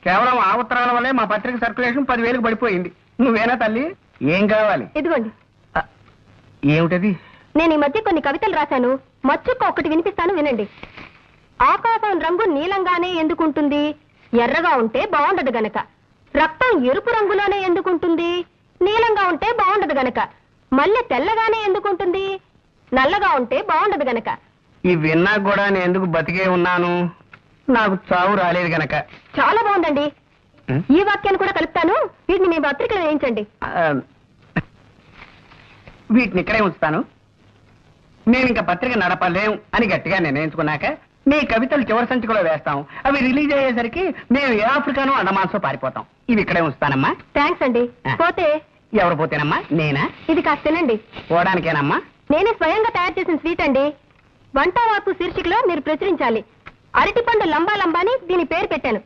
కేవలం ఆ ఉత్తరాల వల్లే మా పత్రిక సర్క్యులేషన్ 10,000 పడిపోయింది. నువ్వేనా తల్లి? ఏం కావాలి? ఇదిగోండి. ఏమిటది? నేను ఈ మధ్య కొన్ని కవితలు రాశాను. మచ్చుక్క ఒకటి వినిపిస్తాను, వినండి. ఆకాశం రంగు నీలంగానే ఎందుకుంటుంది? ఎర్రగా ఉంటే బాగుండదు గనక. రక్తం ఎరుపు రంగులోనే ఎందుకుంటుంది? నీలంగా ఉంటే బాగుండదు గనక. మల్లె తెల్లగానే ఎందుకుంటుంది? నల్లగా ఉంటే బాగుండదు గనక. ఈ విన్నా కూడా నేను ఎందుకు బతికే ఉన్నాను? నాకు చావు రాలేదు గనక. చాలా బాగుందండి. ఈ వాక్యాన్ని కూడా కలుపుతాను. వీటిని మీ పత్రికలో వేయించండి. వీటిని ఇక్కడే ఉంచుతాను. మేము ఇంకా పత్రిక నడపలేం అని గట్టిగా నిర్ణయించుకున్నాక మీ కవితలు చివరి సంచికలో వేస్తాం. అవి రిలీజ్ అయ్యేసరికి మేము ఏ ఆఫ్రికానో అండమాన్సో పారిపోతాం. ఇవి ఇక్కడే ఉంచుతానమ్మా. థ్యాంక్స్ అండి. పోతే ఎవరు పోతేనమ్మా? నేనా? ఇది కాస్త తినండి. పోవడానికేనమ్మా? నేనే స్వయంగా తయారు చేసిన స్వీట్ అండి. వంట వార్పు శీర్షికలో మీరు ప్రచురించాలి. అరటిపండు లంబా లంబాని దీని పేరు పెట్టాను.